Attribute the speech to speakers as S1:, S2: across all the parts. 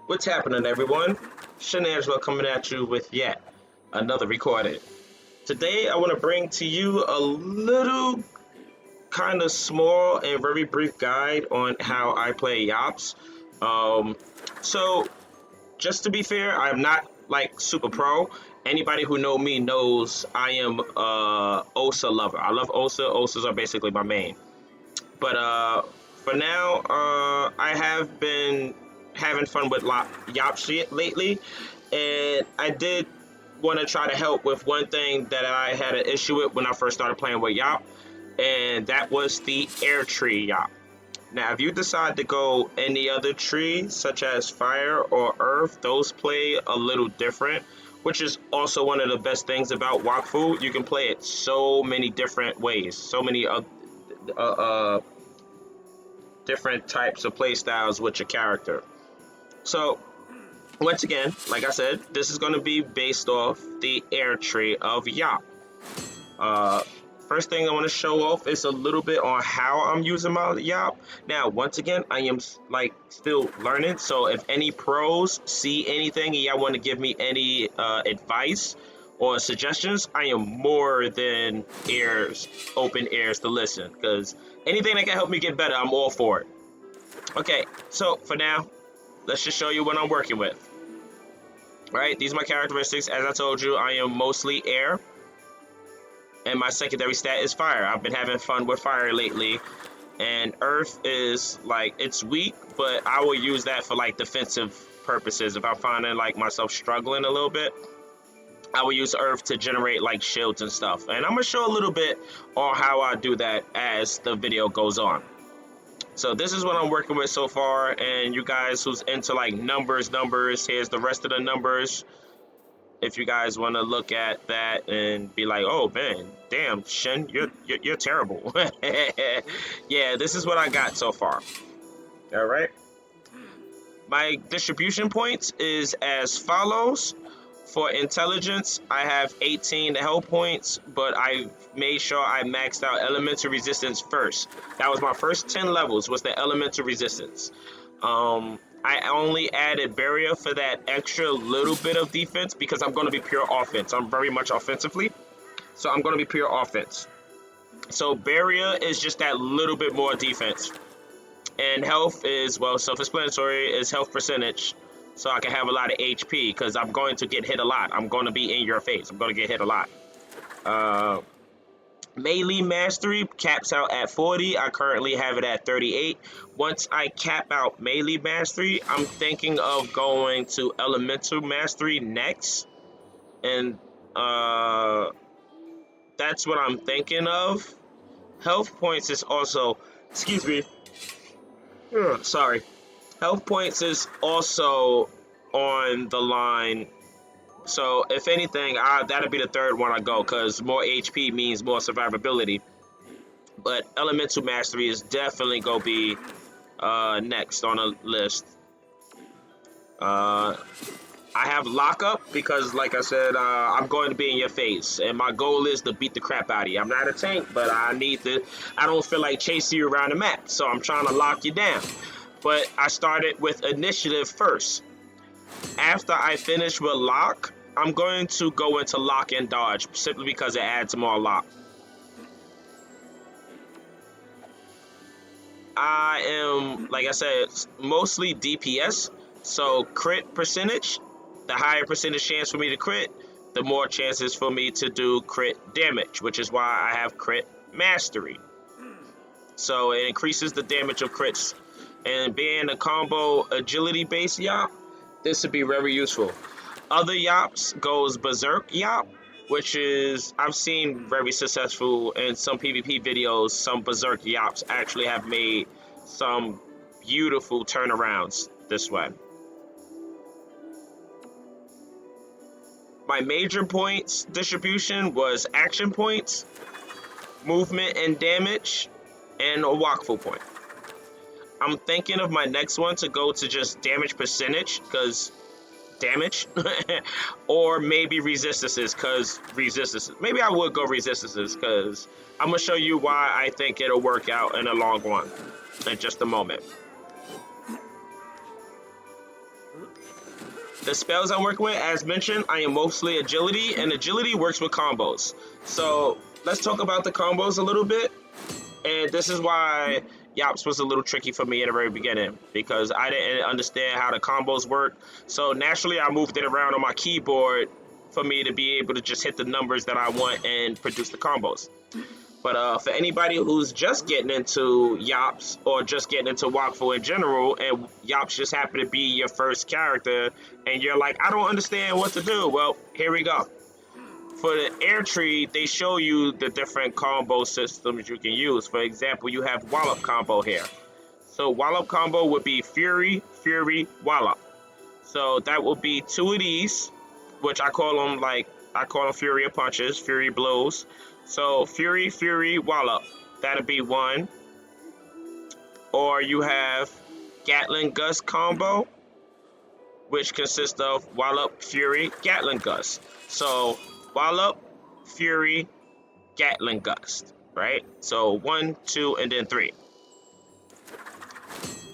S1: What's happening, everyone? Shenanigans coming at you with yet another recording. Today, I want to bring to you a little kind of small and very brief guide on how I play iops. Um, so, just to be fair, I'm not like super pro. Anybody who know me knows I am Osa lover. I love Osa. Osas are basically my main. But for now, I have been having fun with Yop shit lately, and I did want to try to help with one thing that I had an issue with when I first started playing with Yop, and that was the air tree Yop. Now, if you decide to go any other tree, such as fire or earth, those play a little different, which is also one of the best things about Wakfu. You can play it so many different ways, so many uh, different types of play styles with your character. So, once again, like I said, this is going to be based off the air tree of Yop. Uh, First thing I want to show off is a little bit on how I'm using my Yop. Now, once again, I am like still learning. So, if any pros see anything and y'all want to give me any advice or suggestions, I am more than open ears to listen. Because anything that can help me get better, I'm all for it. Okay, so for now, let's just show you what I'm working with. All right, these are my characteristics. As I told you, I am mostly air, and my secondary stat is fire. I've been having fun with fire lately, and earth is like, it's weak, but I will use that for like defensive purposes. If I'm finding like myself struggling a little bit, I will use earth to generate like shields and stuff. And I'm gonna show a little bit on how I do that as the video goes on. So this is what I'm working with so far, and you guys who's into like numbers, here's the rest of the numbers. If you guys want to look at that and be like, oh man, damn, Shen, you're terrible. Yeah, this is what I got so far. All right. My distribution points is as follows. For intelligence, I have 18 health points, but I made sure I maxed out elemental resistance first. That was my first 10 levels, was the elemental resistance. I only added barrier for that extra little bit of defense because I'm going to be pure offense. I'm very much offensively, so I'm going to be pure offense. So barrier is just that little bit more defense. And health is, well, self-explanatory, is health percentage. So I can have a lot of HP because I'm going to get hit a lot. I'm going to be in your face. I'm going to get hit a lot. Melee mastery caps out at 40. I currently have it at 38. Once I cap out melee mastery, I'm thinking of going to elemental mastery next. And that's what I'm thinking of. Health points is also, excuse me. Sorry. Health points is also on the line. So if anything, that'll be the third one I go because more HP means more survivability. But elemental mastery is definitely gonna be next on the list. I have lockup because, like I said, I'm going to be in your face, and my goal is to beat the crap out of you. I'm not a tank, but I don't feel like chasing you around the map, so I'm trying to lock you down. But I started with initiative first. After I finish with lock, I'm going to go into lock and dodge simply because it adds more lock. I am, like I said, mostly DPS, so crit percentage. The higher percentage chance for me to crit, the more chances for me to do crit damage, which is why I have crit mastery. So it increases the damage of crits. And being a combo agility based Yop, this would be very useful. Other Yops goes Berserk Yop, which is, I've seen very successful in some PvP videos. Some Berserk Yops actually have made some beautiful turnarounds this way. My major points distribution was action points, movement and damage, and a Wakfu point. I'm thinking of my next one to go to just damage percentage, because damage, or maybe resistances, because resistances. Maybe I would go resistances, because I'm going to show you why I think it'll work out in the long run in just a moment. The spells I'm working with, as mentioned, I am mostly agility, and agility works with combos. So let's talk about the combos a little bit. And this is why iops was a little tricky for me in the very beginning, because I didn't understand how the combos work. So naturally, I moved it around on my keyboard for me to be able to just hit the numbers that I want and produce the combos. But for anybody who's just getting into iops or just getting into Wakfu in general, and iops just happen to be your first character, and you're like, I don't understand what to do. Well, here we go. For the air tree, they show you the different combo systems you can use. For example, you have wallop combo here. So wallop combo would be Fury, Fury, wallop. So that would be two of these, which I call them Fury punches, Fury blows. So Fury, Fury, wallop. That'd be one. Or you have Gatling Gust combo, which consists of wallop, Fury, Gatling Gust. So wallop, Fury, Gatling Gust, right? So 1, 2, and then 3.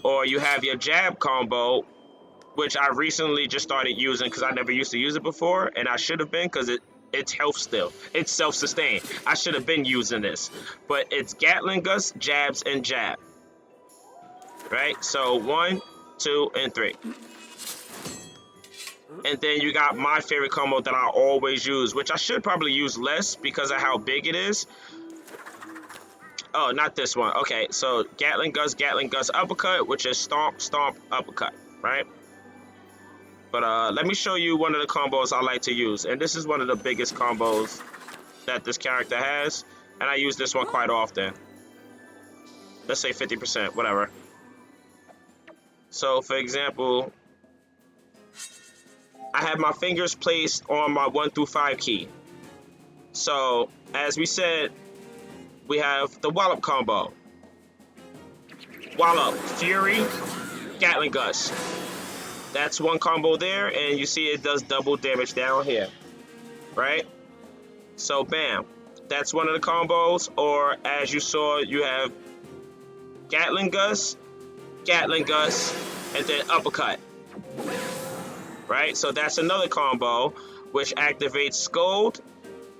S1: Or you have your jab combo, which I recently just started using because I never used to use it before, and I should have been because it's health still. It's self-sustained. I should have been using this. But it's Gatling Gust, jabs, and jab. Right? So 1, 2, and 3. And then you got my favorite combo that I always use, which I should probably use less because of how big it is. Oh, not this one. Okay, so Gatling Gust, uppercut, which is stomp, stomp, uppercut, right? But let me show you one of the combos I like to use. And this is one of the biggest combos that this character has. And I use this one quite often. Let's say 50%, whatever. So, for example, I have my fingers placed on my 1 through 5 key. So, as we said, we have the wallop combo. Wallop, Fury, Gatling Gust. That's one combo there, and you see it does double damage down here, right? So, bam. That's one of the combos. Or, as you saw, you have Gatling Gust, and then uppercut. Right? So that's another combo, which activates Scold,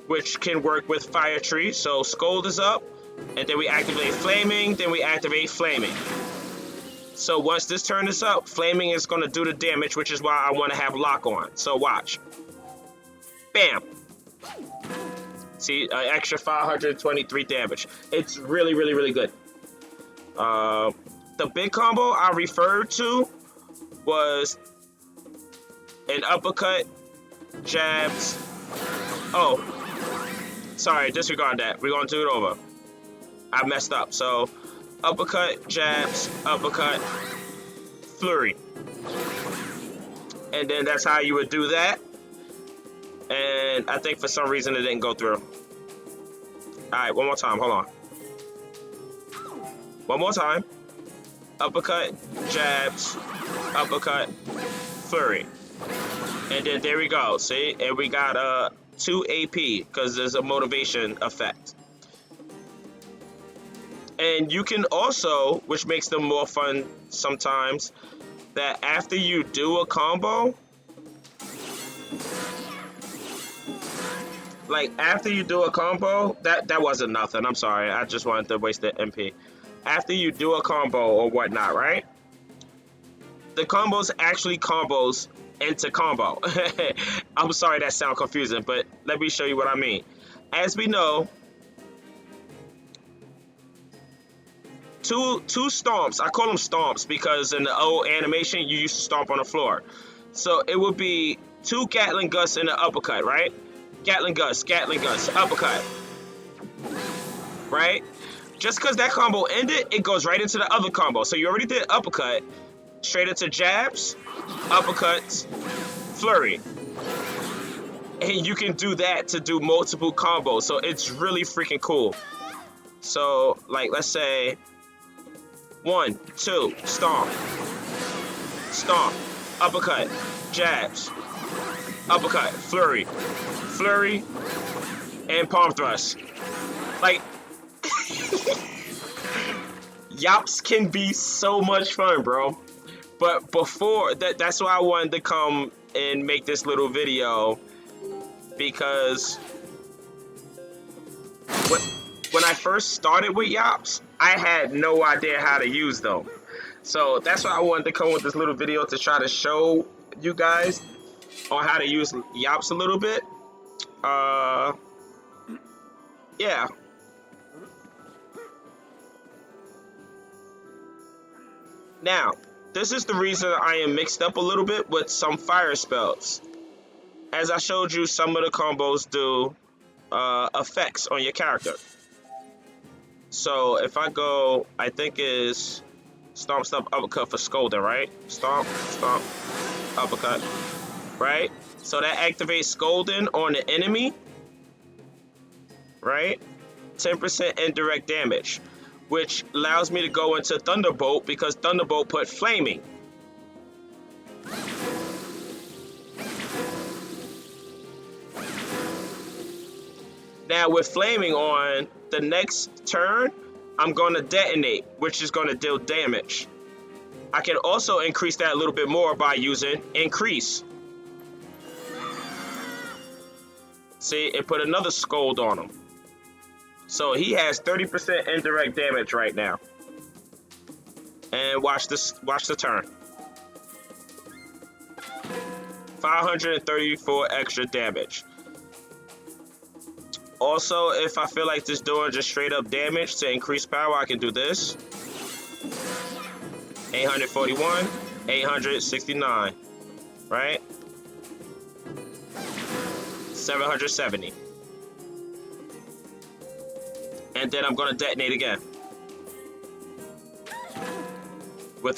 S1: which can work with Fire Tree. So Scold is up, and then we activate Flaming, then we activate Flaming. So once this turn is up, Flaming is going to do the damage, which is why I want to have Lock on. So watch. Bam. See, extra 523 damage. It's really, really, really good. The big combo I referred to was an uppercut, jabs. Oh, sorry, disregard that. We're going to do it over. I messed up. So, uppercut, jabs, uppercut, flurry. And then that's how you would do that. And I think for some reason it didn't go through. Alright, one more time. Hold on. One more time. Uppercut, jabs, uppercut, flurry. And then there we go. See? And we got 2 AP because there's a motivation effect. And you can also, which makes them more fun sometimes, that after you do a combo, like after you do a combo, that wasn't nothing. I'm sorry. I just wanted to waste the MP. After you do a combo or whatnot, right? The combos actually combos into combo. I'm sorry that sounds confusing, but let me show you what I mean. As we know, two stomps. I call them stomps because in the old animation you used to stomp on the floor. So it would be 2 Gatling Gusts in the uppercut, right? Gatling Gust, uppercut. Right? Just because that combo ended, it goes right into the other combo. So you already did uppercut, straight into jabs, uppercuts, flurry. And you can do that to do multiple combos. So it's really freaking cool. So, like, let's say 1, 2, stomp, stomp, uppercut, jabs, uppercut, flurry, flurry, and palm thrust. Like, iops can be so much fun, bro. But before that, that's why I wanted to come and make this little video, because when when I first started with Yops, I had no idea how to use them. So that's why I wanted to come with this little video to try to show you guys on how to use Yops a little bit. Uh, yeah. Now, this is the reason I am mixed up a little bit with some fire spells. As I showed you, some of the combos do effects on your character. So if I go, I think is stomp, stomp, uppercut for scolding, right? Stomp, stomp, uppercut, right? So that activates scolding on the enemy, right? 10% indirect damage, which allows me to go into Thunderbolt because Thunderbolt put flaming. Now with flaming on, the next turn, I'm going to detonate, which is going to deal damage. I can also increase that a little bit more by using increase. See, it put another scold on him. So he has 30% indirect damage right now. And watch this, watch the turn. 534 extra damage. Also, if I feel like just doing just straight up damage to increase power, I can do this. 841, 869, right? 770. And then I'm gonna detonate again.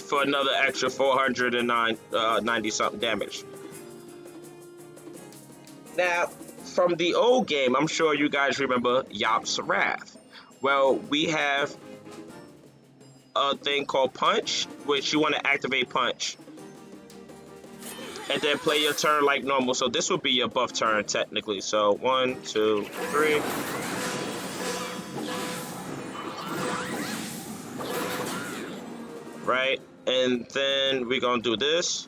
S1: For another extra 490 something damage. Now, from the old game, I'm sure you guys remember Yop's Wrath. Well, we have a thing called Punch, which you want to activate Punch. And then play your turn like normal. So this would be your buff turn, technically. So 1, 2, 3. Right? And then we're going to do this.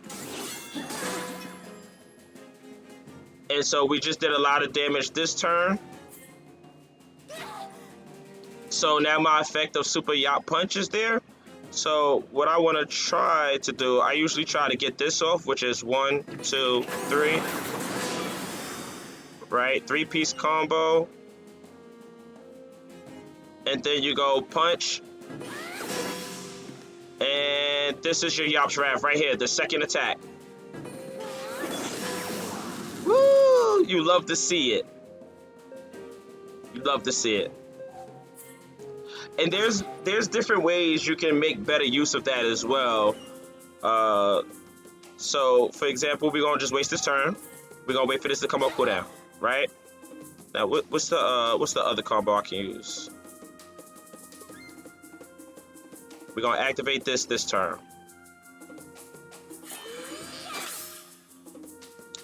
S1: And so we just did a lot of damage this turn. So now my effect of Super Yop Punch is there. So what I want to try to do, I usually try to get this off, which is 1, 2, 3. Right? 3-piece combo. And then you go Punch. And this is your Yop's Wrath right here, the second attack. Woo! You love to see it. You love to see it. And there's different ways you can make better use of that as well. So for example, we're gonna just waste this turn. We're gonna wait for this to come up cooldown, right? Now what's the other combo I can use? We're gonna activate this turn.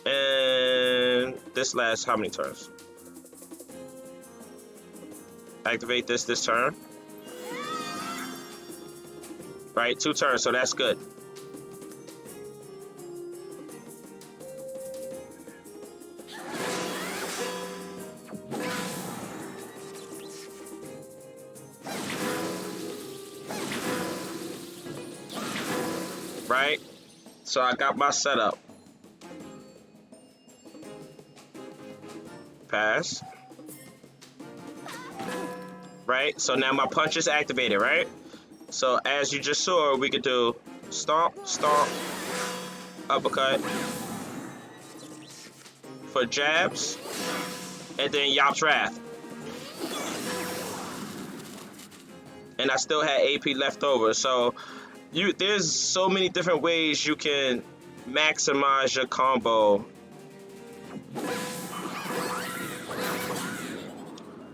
S1: And this lasts how many turns? Activate this turn. Right, 2 turns, so that's good. Right, so I got my setup. Pass. Right, so now my punch is activated, right? So as you just saw, we could do stomp, stomp, uppercut for jabs, and then Yop's Wrath. And I still had AP left over, so there's so many different ways you can maximize your combo.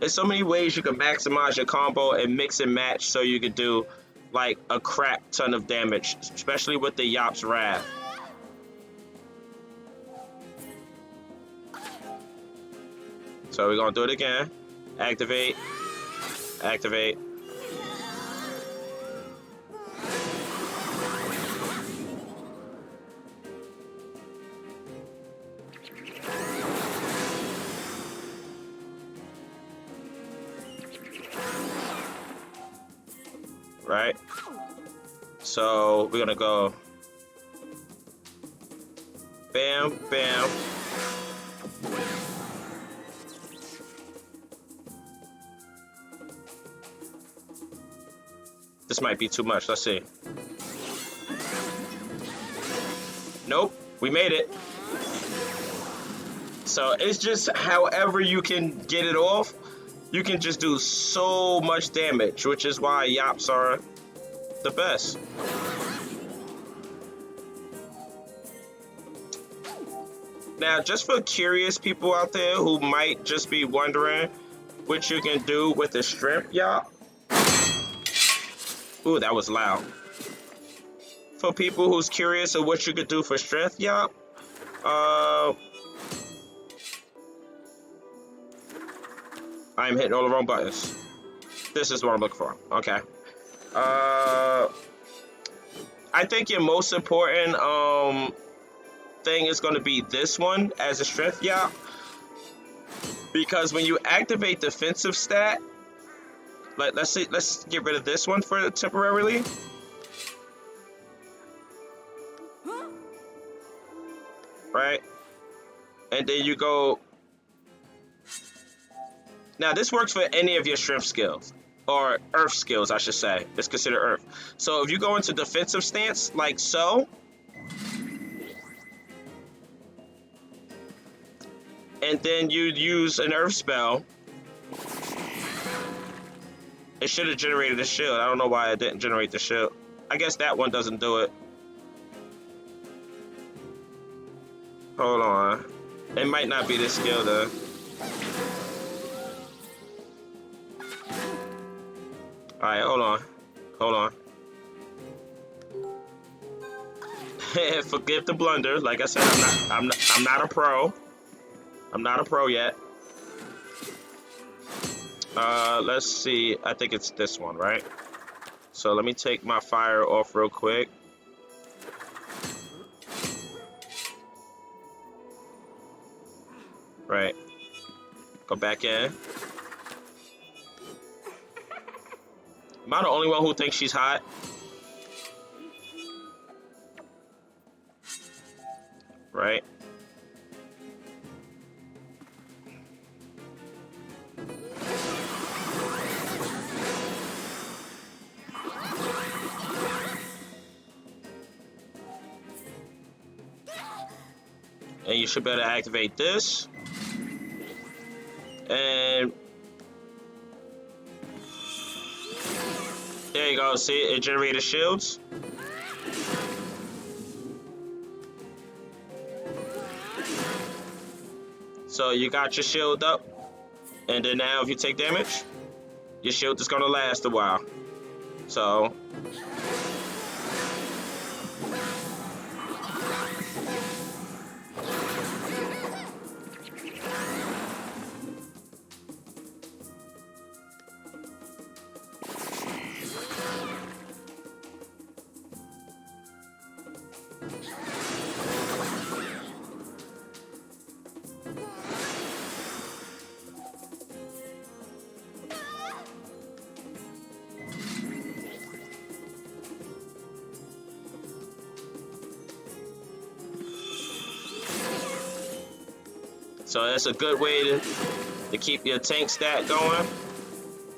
S1: There's so many ways you can maximize your combo and mix and match so you could do like a crap ton of damage, especially with the Yop's Wrath. So we're gonna do it again. Activate, activate. right? So we're gonna go bam, bam. This might be too much. Let's see. Nope, we made it. So it's just however you can get it off, you can just do so much damage, which is why iops are the best. Now, just for curious people out there who might just be wondering what you can do with the strength yop. Ooh, that was loud. For people who's curious of what you could do for strength yop, I'm hitting all the wrong buttons. This is what I'm looking for. Okay. I think your most important thing is going to be this one as a strength yop, because when you activate defensive stat, like let's get rid of this one for temporarily. Right? And then you go. Now this works for any of your strength skills, or earth skills, I should say. It's considered earth. So if you go into defensive stance, like so, and then you use an earth spell, it should have generated a shield. I don't know why it didn't generate the shield. I guess that one doesn't do it. Hold on. It might not be this skill though. Alright, hold on. Hold on. Forgive the blunder. Like I said, I'm not a pro. I'm not a pro yet. Let's see. I think it's this one, right? So let me take my fire off real quick. Right. Go back in. Am I the only one who thinks she's hot? Right. And you should be able to activate this. And there you go. See, it generated shields. So you got your shield up. And then now if you take damage, your shield is going to last a while. So that's a good way to keep your tank stat going.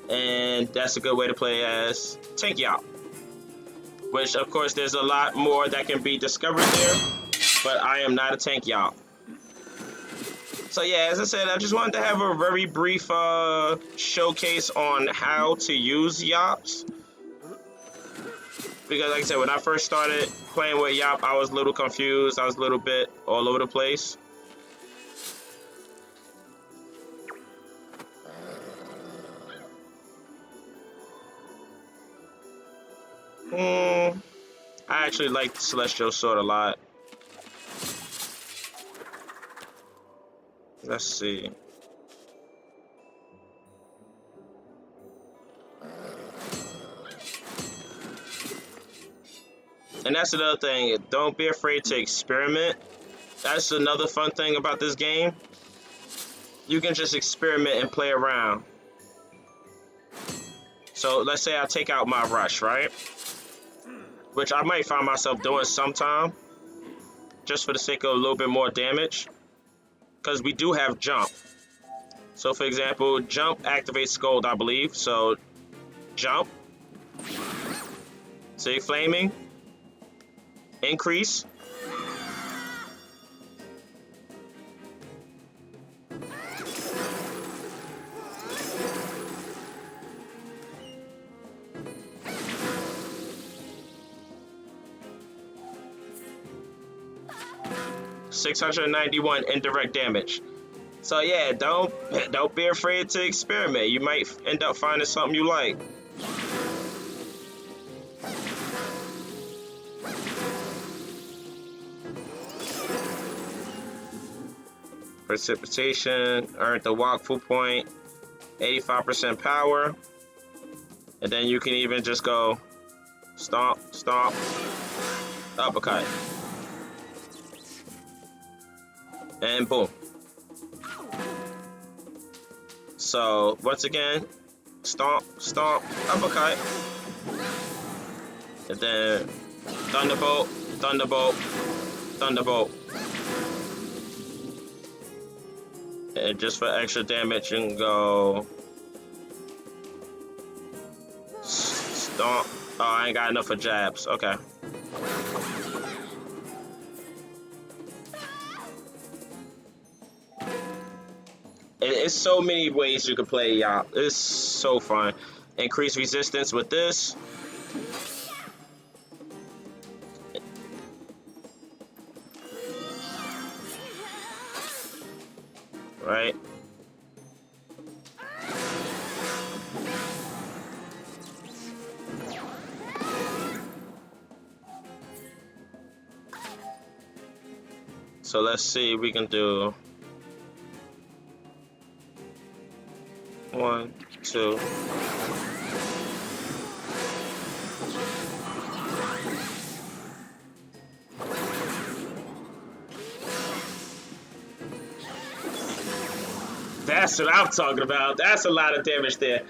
S1: And that's a good way to play as tank yop. Which, of course, there's a lot more that can be discovered there. But I am not a tank yop. So yeah, as I said, I just wanted to have a very brief showcase on how to use yops. Because like I said, when I first started playing with yop, I was a little confused. I was a little bit all over the place. I actually like the Celestial Sword a lot. Let's see. And that's another thing. Don't be afraid to experiment. That's another fun thing about this game. You can just experiment and play around. So let's say I take out my rush, right? Which I might find myself doing sometime, just for the sake of a little bit more damage. Because we do have jump. So for example, jump activates Scold, I believe. So jump. See, flaming. Increase. $691 indirect damage. So yeah, don't be afraid to experiment. You might end up finding something you like. Precipitation, earned the Wakfu point, 85% power. And then you can even just go stomp, stomp, uppercut. And boom. So once again, stomp, stomp, uppercut. And then thunderbolt, thunderbolt, thunderbolt. And just for extra damage, you can go stomp. Oh, I ain't got enough for jabs. Okay. It's so many ways you can play Iop. It's so fun. Increase resistance with this. Right. So let's see, we can do 1, 2. That's what I'm talking about. That's a lot of damage there.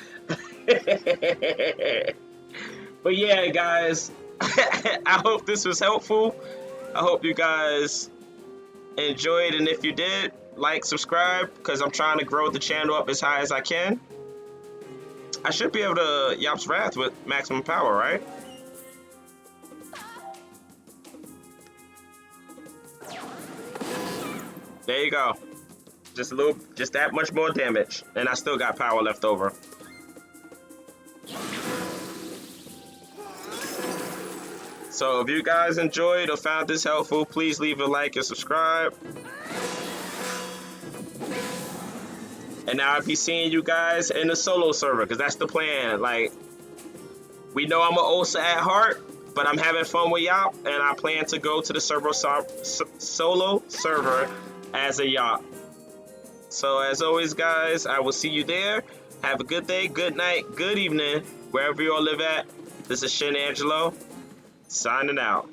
S1: But yeah, guys, I hope this was helpful. I hope you guys enjoyed, and if you did, like, subscribe, because I'm trying to grow the channel up as high as I can. I should be able to Iop's Wrath with maximum power, right? There you go. Just that much more damage, and I still got power left over. So if you guys enjoyed or found this helpful, please leave a like and subscribe. And now I'll be seeing you guys in the solo server, because that's the plan. Like, we know I'm an OSA at heart, but I'm having fun with Iop, and I plan to go to the solo server as a Iop. So as always, guys, I will see you there. Have a good day, good night, good evening, wherever you all live at. This is Shin Angelo, signing out.